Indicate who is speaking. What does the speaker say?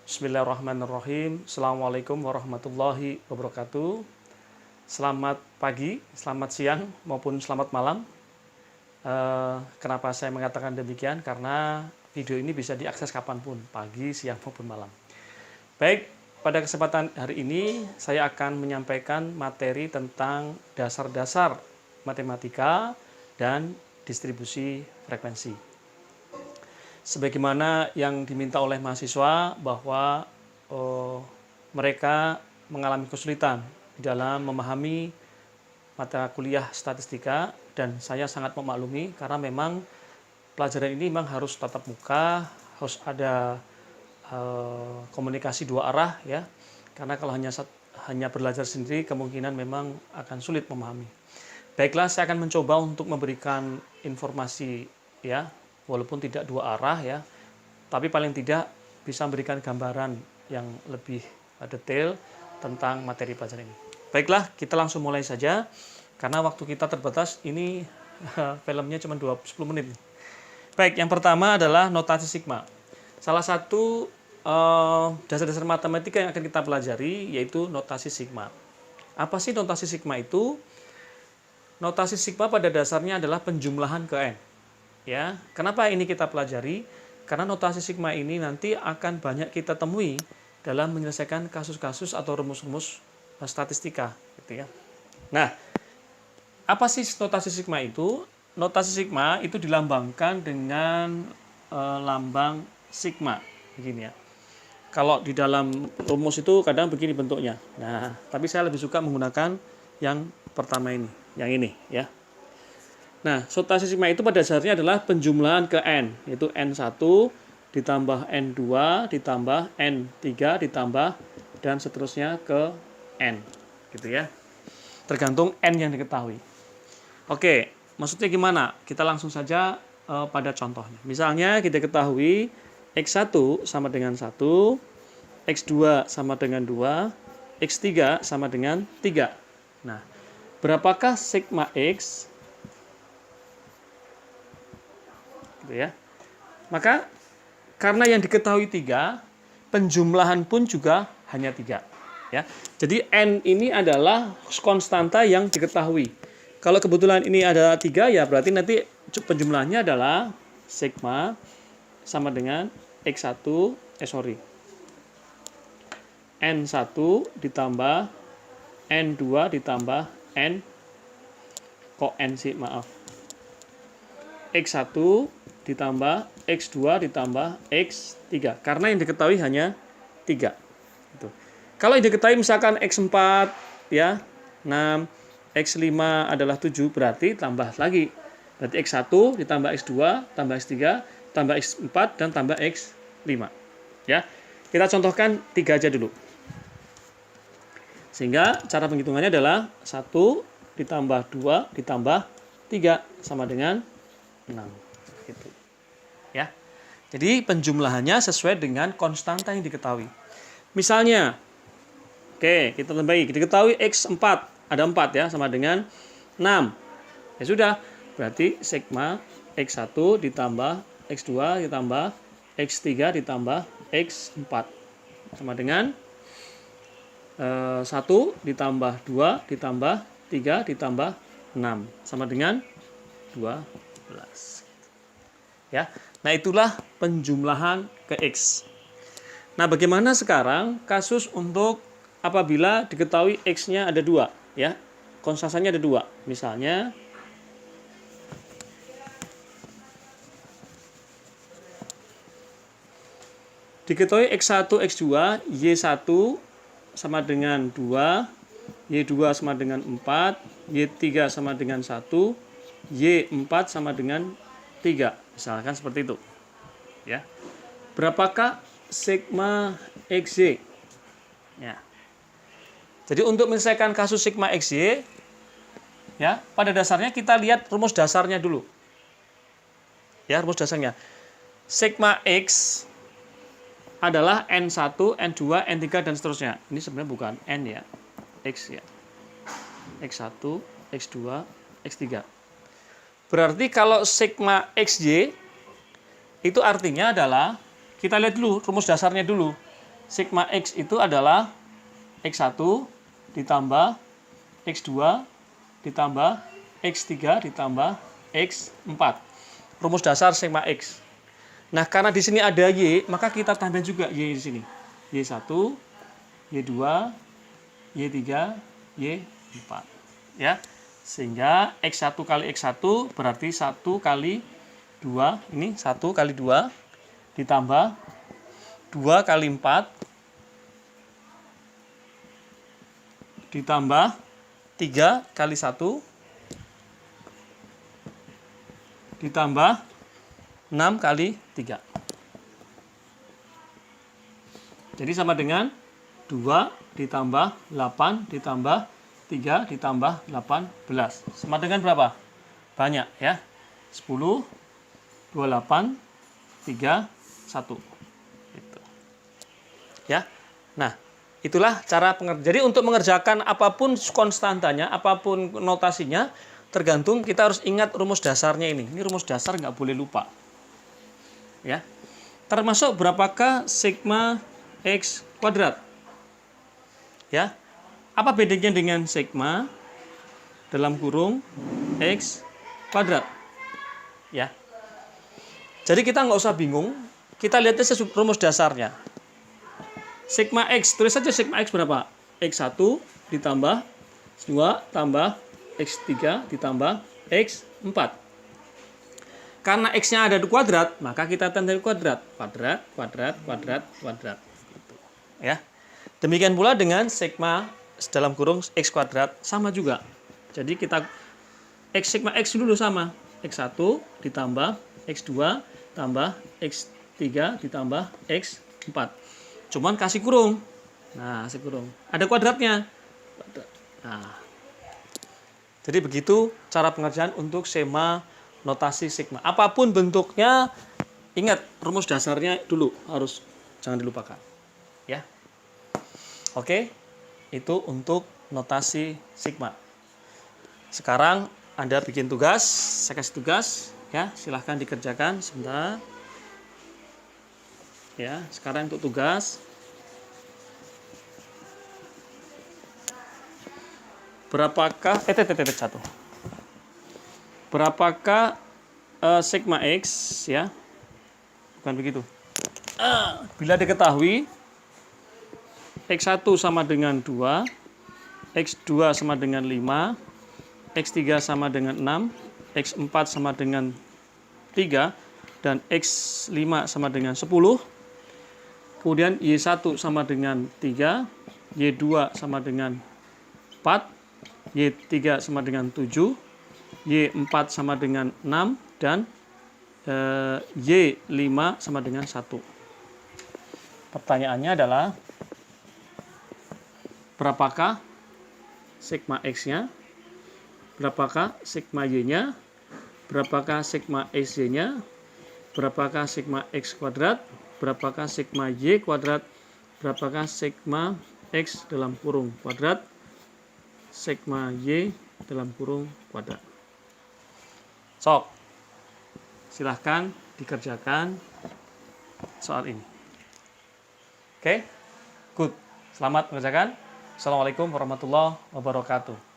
Speaker 1: Bismillahirrahmanirrahim. Assalamualaikum warahmatullahi wabarakatuh. Selamat pagi, selamat siang, maupun selamat malam. Kenapa saya mengatakan demikian? Karena video ini bisa diakses kapanpun, pagi, siang, maupun malam. Baik, pada kesempatan hari ini saya akan menyampaikan materi tentang dasar-dasar matematika dan distribusi frekuensi. Sebagaimana yang diminta oleh mahasiswa bahwa mereka mengalami kesulitan di dalam memahami mata kuliah statistika, dan saya sangat memaklumi karena memang pelajaran ini memang harus tatap muka, harus ada komunikasi dua arah ya, karena kalau hanya belajar sendiri kemungkinan memang akan sulit memahami. Baiklah, saya akan mencoba untuk memberikan informasi ya, walaupun tidak dua arah ya, tapi paling tidak bisa memberikan gambaran yang lebih detail tentang materi pelajaran ini. Baiklah, kita langsung mulai saja karena waktu kita terbatas. Ini filmnya cuma 10 menit. Baik, yang pertama adalah notasi sigma. Salah satu dasar-dasar matematika yang akan kita pelajari yaitu notasi sigma. Apa sih notasi sigma itu? Notasi sigma pada dasarnya adalah penjumlahan ke n. Ya, kenapa ini kita pelajari? Karena notasi sigma ini nanti akan banyak kita temui dalam menyelesaikan kasus-kasus atau rumus-rumus statistika, gitu ya. Nah, apa sih notasi sigma itu? Notasi sigma itu dilambangkan dengan lambang sigma, begini ya. Kalau di dalam rumus itu kadang begini bentuknya. Nah, tapi saya lebih suka menggunakan yang pertama ini, yang ini ya. Nah, notasi sigma itu pada dasarnya adalah penjumlahan ke n, yaitu n1 ditambah n2 ditambah n3 ditambah dan seterusnya ke n, gitu ya. Tergantung n yang diketahui. Oke, maksudnya gimana? Kita langsung saja pada contohnya. Misalnya kita ketahui x1 sama dengan 1, x2 sama dengan 2, x3 sama dengan 3. Nah, berapakah sigma x? Gitu ya. Maka karena yang diketahui 3, penjumlahan pun juga hanya 3 ya. Jadi n ini adalah konstanta yang diketahui. Kalau kebetulan ini ada 3 ya berarti nanti penjumlahannya adalah sigma sama dengan n1 ditambah n2 ditambah x1 ditambah x2 ditambah x3, karena yang diketahui hanya 3. Gitu. Kalau yang diketahui misalkan x4 ya, 6, x5 adalah 7, berarti tambah lagi. Berarti x1 ditambah x2 tambah x3 tambah x4 dan tambah x5. Ya. Kita contohkan 3 aja dulu. Sehingga cara penghitungannya adalah 1 ditambah 2 ditambah 3 sama dengan 6. Gitu. Ya. Jadi penjumlahannya sesuai dengan konstanta yang diketahui. Misalnya, oke, kita tambahi, diketahui x4 ada 4 ya, sama dengan 6. Ya sudah, berarti sigma x1 ditambah x2 ditambah x3 ditambah x4 sama dengan 1 ditambah 2 ditambah 3 ditambah 6 sama dengan 12. Ya. Nah, itulah penjumlahan ke X. Nah, bagaimana sekarang kasus untuk apabila diketahui X-nya ada 2 ya. Konstantanya ada 2. Misalnya diketahui X1, X2, Y1 sama dengan 2, Y2 sama dengan 4, Y3 sama dengan 1, Y4 sama dengan 3. Misalkan seperti itu. Ya. Berapakah sigma XY? Ya. Jadi untuk menyelesaikan kasus sigma XY, ya, pada dasarnya kita lihat rumus dasarnya dulu. Ya, rumus dasarnya. Sigma X adalah N1, N2, N3 dan seterusnya. Ini sebenarnya bukan N ya. X ya. X1, X2, X3. Berarti kalau sigma XY itu artinya adalah, kita lihat dulu rumus dasarnya dulu. sigma X itu adalah X1 ditambah X2 ditambah X3 ditambah X4. Rumus dasar sigma X. Nah, karena di sini ada Y, maka kita tambah juga Y di sini. Y1, Y2, Y3, Y4. Ya. Sehingga X1 kali X1 berarti 1 kali 2, ini 1 kali 2 ditambah 2 kali 4 ditambah 3 kali 1 ditambah 6 kali 3. Jadi sama dengan 2 ditambah 8 ditambah 3 ditambah 18. Sama dengan berapa? Banyak ya. 10, 28, 3, 1. Gitu. Ya. Nah, itulah cara pengerjaan. Jadi untuk mengerjakan apapun konstantanya, apapun notasinya, tergantung kita harus ingat rumus dasarnya ini. Ini rumus dasar nggak boleh lupa. Ya. Termasuk berapakah sigma X kuadrat? Ya. Apa bedanya dengan sigma dalam kurung X kuadrat? Ya. Jadi kita nggak usah bingung, kita lihat aja rumus dasarnya. Sigma X, tulis saja sigma X berapa? X1 ditambah X2 tambah X3 ditambah X4. Karena X-nya ada di kuadrat, maka kita tanda kuadrat. Kuadrat, kuadrat, kuadrat, kuadrat. Gitu. Ya. Demikian pula dengan sigma dalam kurung X kuadrat, sama juga. Jadi kita sigma X dulu sama. X1 ditambah X2 tambah X3 ditambah X4. Cuman kasih kurung. Nah, kasih kurung. Ada kuadratnya. Nah. Jadi begitu cara pengerjaan untuk skema notasi sigma. Apapun bentuknya, ingat rumus dasarnya dulu harus jangan dilupakan. Ya. Oke. Itu untuk notasi sigma. Sekarang Anda bikin tugas, saya kasih tugas, ya, silahkan dikerjakan sebentar. Ya, sekarang untuk tugas. Berapakah jatuh. Berapakah sigma X, ya? Bukan begitu. Bila diketahui X1 sama dengan 2, X2 sama dengan 5, X3 sama dengan 6, X4 sama dengan 3, dan X5 sama dengan 10. Kemudian Y1 sama dengan 3, Y2 sama dengan 4, Y3 sama dengan 7, Y4 sama dengan 6, dan Y5 sama dengan 1. Pertanyaannya adalah, berapakah sigma X-nya, berapakah sigma Y-nya, berapakah sigma XY-nya, berapakah sigma X kuadrat, berapakah sigma Y kuadrat, berapakah sigma X dalam kurung kuadrat, sigma Y dalam kurung kuadrat. Sok, silahkan dikerjakan soal ini. Oke, good. Selamat mengerjakan. Assalamualaikum warahmatullahi wabarakatuh.